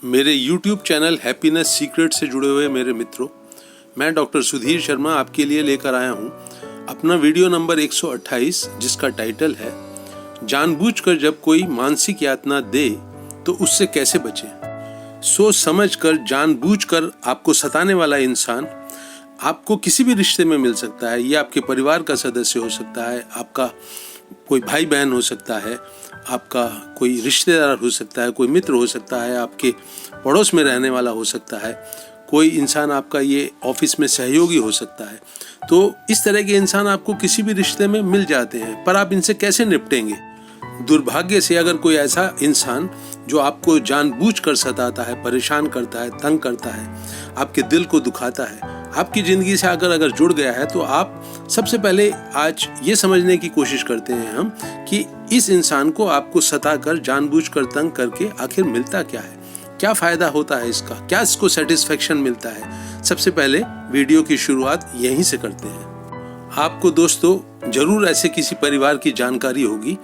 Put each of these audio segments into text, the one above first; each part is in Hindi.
मेरे YouTube चैनल हैप्पीनेस सीक्रेट से जुड़े हुए मेरे मित्रों, मैं डॉक्टर सुधीर शर्मा आपके लिए लेकर आया हूँ अपना वीडियो नंबर 128, जिसका टाइटल है जानबूझकर जब कोई मानसिक यातना दे तो उससे कैसे बचें। सोच समझकर जानबूझकर आपको सताने वाला इंसान आपको किसी भी रिश्ते में मिल सकता है। ये आपके परिवार का सदस्य हो सकता है, आपका कोई भाई बहन हो सकता है, आपका कोई रिश्तेदार हो सकता है, कोई मित्र हो सकता है, आपके पड़ोस में रहने वाला हो सकता है, कोई इंसान आपका ये ऑफिस में सहयोगी हो सकता है। तो इस तरह के इंसान आपको किसी भी रिश्ते में मिल जाते हैं, पर आप इनसे कैसे निपटेंगे। दुर्भाग्य से अगर कोई ऐसा इंसान जो आपको जानबूझकर सताता है, परेशान करता है, तंग करता है, आपके दिल को दुखाता है, आपकी ज़िंदगी से अगर जुड़ गया है, तो आप सबसे पहले आज ये समझने की कोशिश करते हैं हम कि इस इंसान को आपको सताकर जानबूझकर तंग करके आखिर मिलता क्या है, क्या फ़ायदा होता है इसका, क्या इसको सेटिस्फेक्शन मिलता है। सबसे पहले वीडियो की शुरुआत यहीं से करते हैं। आपको दोस्तों जरूर ऐसे किसी परिवार की जानकारी होगी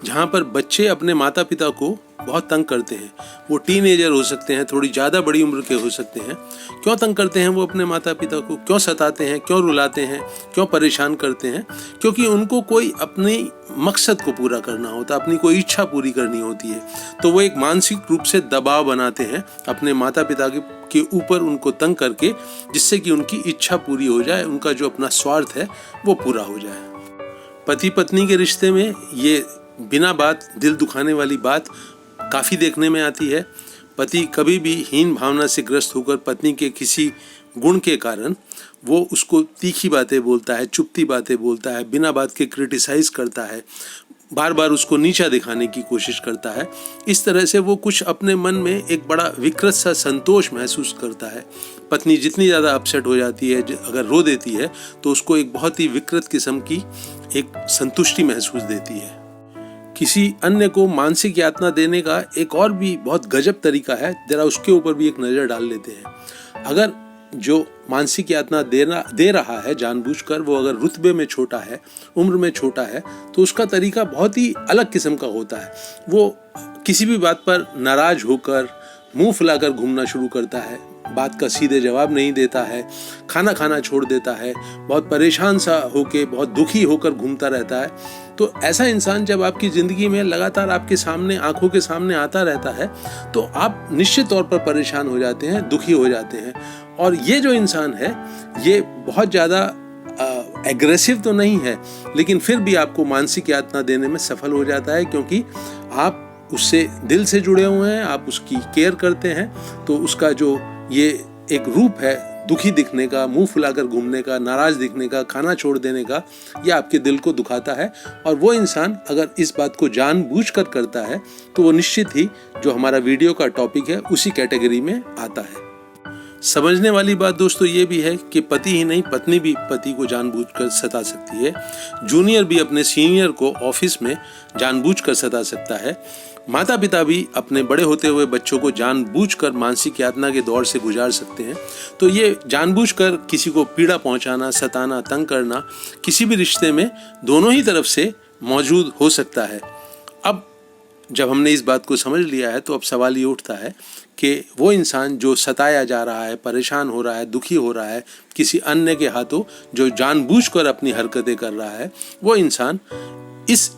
जहाँ पर बच्चे अपने माता पिता को बहुत तंग करते हैं। वो टीनेजर हो सकते हैं, थोड़ी ज़्यादा बड़ी उम्र के हो सकते हैं। क्यों तंग करते हैं वो अपने माता पिता को, क्यों सताते हैं, क्यों रुलाते हैं, क्यों परेशान करते हैं? क्योंकि उनको कोई अपने मकसद को पूरा करना होता है, अपनी कोई इच्छा पूरी करनी होती है। तो वो एक मानसिक रूप से दबाव बनाते हैं अपने माता पिता के ऊपर, उनको तंग करके, जिससे कि उनकी इच्छा पूरी हो जाए, उनका जो अपना स्वार्थ है वो पूरा हो जाए। पति पत्नी के रिश्ते में ये बिना बात दिल दुखाने वाली बात काफ़ी देखने में आती है। पति कभी भी हीन भावना से ग्रस्त होकर पत्नी के किसी गुण के कारण वो उसको तीखी बातें बोलता है, चुपती बातें बोलता है, बिना बात के क्रिटिसाइज करता है, बार बार उसको नीचा दिखाने की कोशिश करता है। इस तरह से वो कुछ अपने मन में एक बड़ा विकृत सा संतोष महसूस करता है। पत्नी जितनी ज़्यादा अपसेट हो जाती है, अगर रो देती है, तो उसको एक बहुत ही विकृत किस्म की एक संतुष्टि महसूस देती है। किसी अन्य को मानसिक यातना देने का एक और भी बहुत गजब तरीका है, जरा उसके ऊपर भी एक नज़र डाल लेते हैं। अगर जो मानसिक यातना दे रहा है जानबूझकर, वो अगर रुतबे में छोटा है, उम्र में छोटा है, तो उसका तरीका बहुत ही अलग किस्म का होता है। वो किसी भी बात पर नाराज होकर मुंह फुलाकर घूमना शुरू करता है, बात का सीधे जवाब नहीं देता है, खाना खाना छोड़ देता है, बहुत परेशान सा होके, बहुत दुखी होकर घूमता रहता है। तो ऐसा इंसान जब आपकी ज़िंदगी में लगातार आपके सामने, आंखों के सामने आता रहता है, तो आप निश्चित तौर पर परेशान हो जाते हैं, दुखी हो जाते हैं। और ये जो इंसान है, ये बहुत ज़्यादा एग्रेसिव तो नहीं है, लेकिन फिर भी आपको मानसिक यातना देने में सफल हो जाता है, क्योंकि आप उससे दिल से जुड़े हुए हैं, आप उसकी केयर करते हैं। तो उसका जो ये एक रूप है दुखी दिखने का, मुंह फुलाकर घूमने का, नाराज दिखने का, खाना छोड़ देने का, ये आपके दिल को दुखाता है। और वो इंसान अगर इस बात को जानबूझकर करता है, तो वो निश्चित ही जो हमारा वीडियो का टॉपिक है उसी कैटेगरी में आता है। समझने वाली बात दोस्तों ये भी है कि पति ही नहीं, पत्नी भी पति को जानबूझकर सता सकती है। जूनियर भी अपने सीनियर को ऑफिस में जानबूझकर सता सकता है। माता पिता भी अपने बड़े होते हुए बच्चों को जानबूझकर मानसिक यातना के दौर से गुजार सकते हैं। तो ये जानबूझकर किसी को पीड़ा पहुंचाना, सताना, तंग करना किसी भी रिश्ते में दोनों ही तरफ से मौजूद हो सकता है। अब जब हमने इस बात को समझ लिया है, तो अब सवाल ये उठता है कि वो इंसान जो सताया जा रहा है, परेशान हो रहा है, दुखी हो रहा है किसी अन्य के हाथों, जो जानबूझकर अपनी हरकतें कर रहा है, वो इंसान इस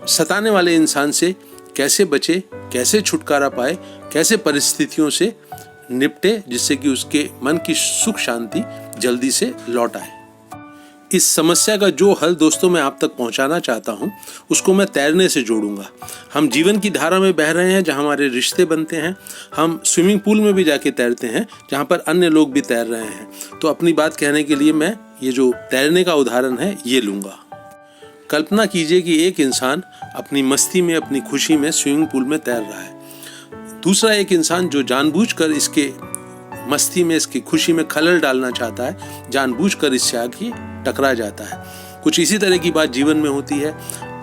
सताने वाले इंसान से कैसे बचे, कैसे छुटकारा पाए, कैसे परिस्थितियों से निपटे, जिससे कि उसके मन की सुख शांति जल्दी से लौट आए। इस समस्या का जो हल दोस्तों मैं आप तक पहुंचाना चाहता हूं, उसको मैं तैरने से जोड़ूंगा। हम जीवन की धारा में बह रहे हैं, जहां हमारे रिश्ते बनते हैं। हम स्विमिंग पूल में भी जाके तैरते हैं, जहां पर अन्य लोग भी तैर रहे हैं। तो अपनी बात कहने के लिए मैं ये जो तैरने का उदाहरण है ये लूँगा। कल्पना कीजिए कि एक इंसान अपनी मस्ती में, अपनी खुशी में स्विमिंग पूल में तैर रहा है। दूसरा एक इंसान जो जानबूझकर इसके मस्ती में, इसकी खुशी में खलल डालना चाहता है, जानबूझकर इससे आके टकरा जाता है। कुछ इसी तरह की बात जीवन में होती है।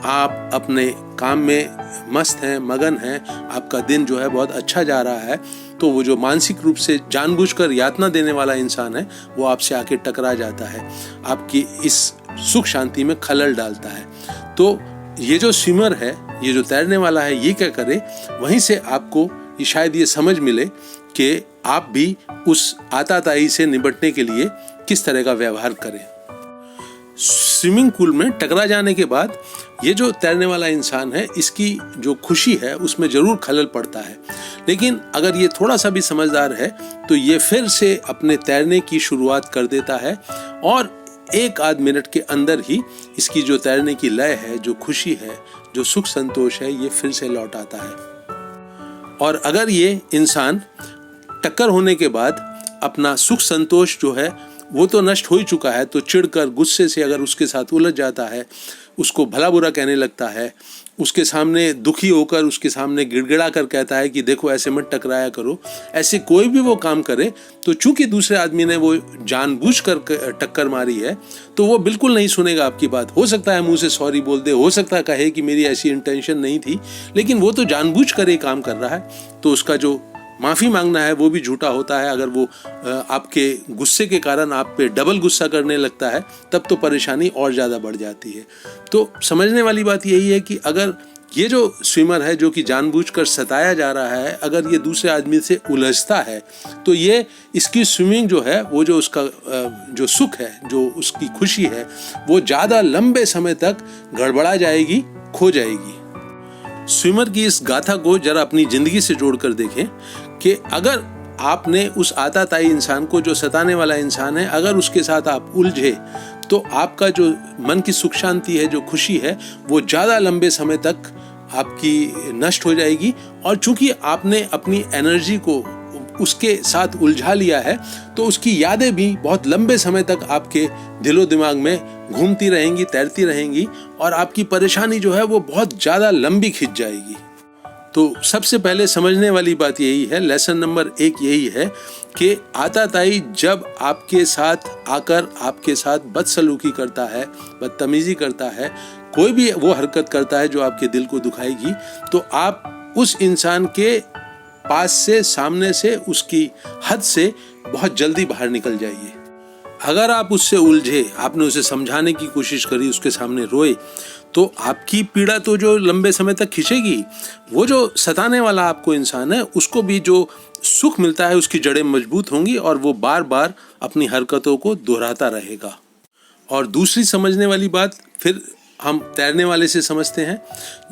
आप अपने काम में मस्त हैं, मगन हैं, आपका दिन जो है बहुत अच्छा जा रहा है, तो वो जो मानसिक रूप से जानबूझकर यातना देने वाला इंसान है, वो आपसे आके टकरा जाता है, आपकी इस सुख शांति में खलल डालता है। तो ये जो स्विमर है, ये जो तैरने वाला है, ये क्या करे, वहीं से आपको शायद ये समझ मिले कि आप भी उस आताताई से निपटने के लिए किस तरह का व्यवहार करें। स्विमिंग पूल में टकरा जाने के बाद ये जो तैरने वाला इंसान है, इसकी जो खुशी है उसमें जरूर खलल पड़ता है, लेकिन अगर ये थोड़ा सा भी समझदार है तो ये फिर से अपने तैरने की शुरुआत कर देता है और 1 आध मिनट के अंदर ही इसकी जो तैरने की लय है, जो खुशी है, जो सुख संतोष है, ये फिर से लौट आता है। और अगर ये इंसान टक्कर होने के बाद अपना सुख संतोष जो है वो तो नष्ट हो ही चुका है, तो चिढ़कर गुस्से से अगर उसके साथ उलझ जाता है, उसको भला बुरा कहने लगता है, उसके सामने दुखी होकर उसके सामने गिड़गिड़ा कर कहता है कि देखो ऐसे मत टकराया करो, ऐसे कोई भी वो काम करे, तो चूंकि दूसरे आदमी ने वो जानबूझकर टक्कर मारी है तो वो बिल्कुल नहीं सुनेगा आपकी बात। हो सकता है मुंह से सॉरी बोल दे, हो सकता है कहे कि मेरी ऐसी इंटेंशन नहीं थी, लेकिन वो तो जानबूझकर ये काम कर रहा है, तो उसका जो माफ़ी मांगना है वो भी झूठा होता है। अगर वो आपके गुस्से के कारण आप पे डबल गुस्सा करने लगता है तब तो परेशानी और ज़्यादा बढ़ जाती है। तो समझने वाली बात यही है कि अगर ये जो स्विमर है जो कि जानबूझकर सताया जा रहा है, अगर ये दूसरे आदमी से उलझता है तो ये इसकी स्विमिंग जो है, वो जो उसका जो सुख है, जो उसकी खुशी है, वो ज़्यादा लंबे समय तक गड़बड़ा जाएगी, खो जाएगी। स्विमर की इस गाथा को जरा अपनी जिंदगी से जोड़कर देखें कि अगर आपने उस आताताई इंसान को, जो सताने वाला इंसान है, अगर उसके साथ आप उलझे तो आपका जो मन की सुख शांति है, जो खुशी है, वो ज़्यादा लंबे समय तक आपकी नष्ट हो जाएगी। और चूंकि आपने अपनी एनर्जी को उसके साथ उलझा लिया है तो उसकी यादें भी बहुत लंबे समय तक आपके दिलो दिमाग में घूमती रहेंगी, तैरती रहेंगी, और आपकी परेशानी जो है वो बहुत ज़्यादा लंबी खिंच जाएगी। तो सबसे पहले समझने वाली बात यही है, लेसन नंबर 1 यही है कि आताताई जब आपके साथ आकर आपके साथ बदसलूकी करता है, बदतमीजी करता है, कोई भी वो हरकत करता है जो आपके दिल को दुखाएगी, तो आप उस इंसान के पास से, सामने से, उसकी हद से बहुत जल्दी बाहर निकल जाइए। अगर आप उससे उलझे, आपने उसे समझाने की कोशिश करी, उसके सामने रोए, तो आपकी पीड़ा तो जो लंबे समय तक खिंचेगी, वो जो सताने वाला आपको इंसान है उसको भी जो सुख मिलता है उसकी जड़ें मजबूत होंगी और वो बार बार अपनी हरकतों को दोहराता रहेगा। और दूसरी समझने वाली बात फिर हम तैरने वाले से समझते हैं।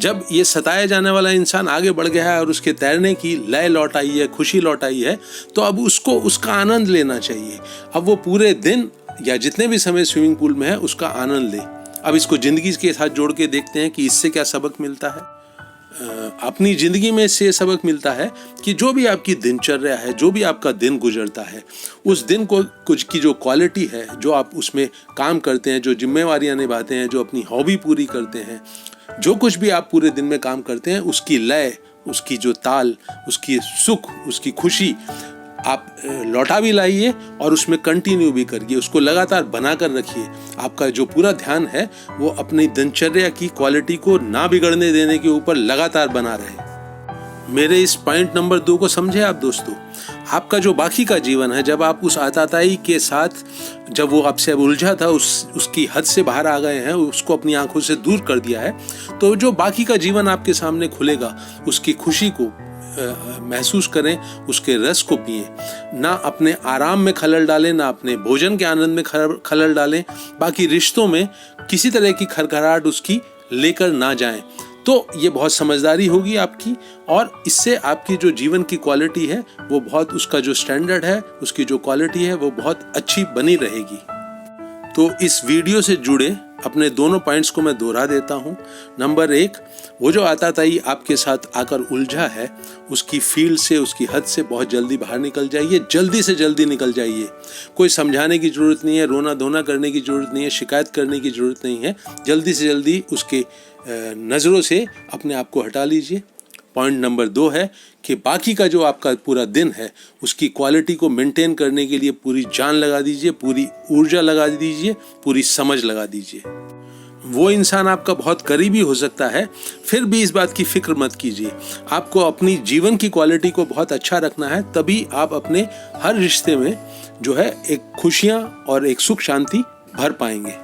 जब ये सताया जाने वाला इंसान आगे बढ़ गया है और उसके तैरने की लय लौट आई है, खुशी लौट आई है, तो अब उसको उसका आनंद लेना चाहिए। अब वो पूरे दिन या जितने भी समय स्विमिंग पूल में है उसका आनंद ले। अब इसको जिंदगी के साथ जोड़ के देखते हैं कि इससे क्या सबक मिलता है। अपनी जिंदगी में इससे सबक मिलता है कि जो भी आपकी दिनचर्या है, जो भी आपका दिन गुजरता है, उस दिन को कुछ की जो क्वालिटी है, जो आप उसमें काम करते हैं, जो जिम्मेवारियां निभाते हैं, जो अपनी हॉबी पूरी करते हैं, जो कुछ भी आप पूरे दिन में काम करते हैं, उसकी लय, उसकी जो ताल, उसकी सुख, उसकी खुशी आप लौटा भी लाइए और उसमें कंटिन्यू भी करिए, उसको लगातार बना कर रखिए। आपका जो पूरा ध्यान है वो अपनी दिनचर्या की क्वालिटी को ना बिगड़ने देने के ऊपर लगातार बना रहे। मेरे इस पॉइंट नंबर 2 को समझे आप दोस्तों। आपका जो बाकी का जीवन है, जब आप उस आताताई के साथ, जब वो आपसे उलझा था, उसकी हद से बाहर आ गए हैं, उसको अपनी आंखों से दूर कर दिया है, तो जो बाकी का जीवन आपके सामने खुलेगा, उसकी खुशी को महसूस करें, उसके रस को पिए, ना अपने आराम में खलल डालें, ना अपने भोजन के आनंद में खलल डालें, बाकी रिश्तों में किसी तरह की खरखराहट उसकी लेकर ना जाएं। तो ये बहुत समझदारी होगी आपकी, और इससे आपकी जो जीवन की क्वालिटी है वो बहुत, उसका जो स्टैंडर्ड है, उसकी जो क्वालिटी है वो बहुत अच्छी बनी रहेगी। तो इस वीडियो से जुड़े अपने दोनों पॉइंट्स को मैं दोहरा देता हूँ। नंबर 1, वो जो आताताई आपके साथ आकर उलझा है, उसकी फील्ड से, उसकी हद से बहुत जल्दी बाहर निकल जाइए, जल्दी से जल्दी निकल जाइए। कोई समझाने की ज़रूरत नहीं है, रोना धोना करने की ज़रूरत नहीं है, शिकायत करने की ज़रूरत नहीं है। जल्दी से जल्दी उसके नज़रों से अपने आप को हटा लीजिए। पॉइंट नंबर 2 है कि बाकी का जो आपका पूरा दिन है उसकी क्वालिटी को मेंटेन करने के लिए पूरी जान लगा दीजिए, पूरी ऊर्जा लगा दीजिए, पूरी समझ लगा दीजिए। वो इंसान आपका बहुत करीबी हो सकता है, फिर भी इस बात की फिक्र मत कीजिए। आपको अपनी जीवन की क्वालिटी को बहुत अच्छा रखना है, तभी आप अपने हर रिश्ते में जो है एक खुशियाँ और एक सुख शांति भर पाएंगे।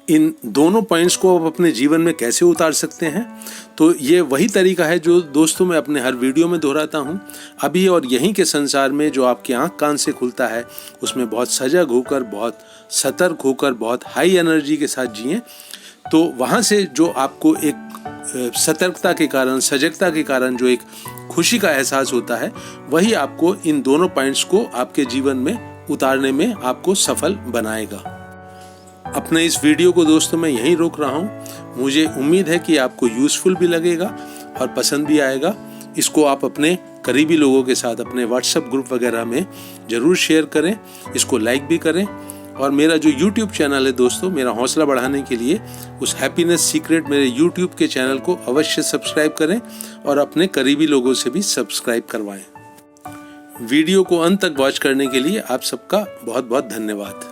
इन दोनों पॉइंट्स को आप अपने जीवन में कैसे उतार सकते हैं, तो ये वही तरीका है जो दोस्तों मैं अपने हर वीडियो में दोहराता हूँ। अभी और यहीं के संसार में जो आपकी आँख कान से खुलता है, उसमें बहुत सजग होकर, बहुत सतर्क होकर, बहुत हाई एनर्जी के साथ जिएं। तो वहाँ से जो आपको एक सतर्कता के कारण, सजगता के कारण जो एक खुशी का एहसास होता है, वही आपको इन दोनों पॉइंट्स को आपके जीवन में उतारने में आपको सफल बनाएगा। अपने इस वीडियो को दोस्तों मैं यहीं रोक रहा हूँ। मुझे उम्मीद है कि आपको यूज़फुल भी लगेगा और पसंद भी आएगा। इसको आप अपने करीबी लोगों के साथ अपने व्हाट्सएप ग्रुप वगैरह में ज़रूर शेयर करें, इसको लाइक भी करें। और मेरा जो YouTube चैनल है दोस्तों, मेरा हौसला बढ़ाने के लिए उस हैप्पीनेस सीक्रेट मेरे YouTube के चैनल को अवश्य सब्सक्राइब करें और अपने करीबी लोगों से भी सब्सक्राइब करवाएं। वीडियो को अंत तक वॉच करने के लिए आप सबका बहुत बहुत धन्यवाद।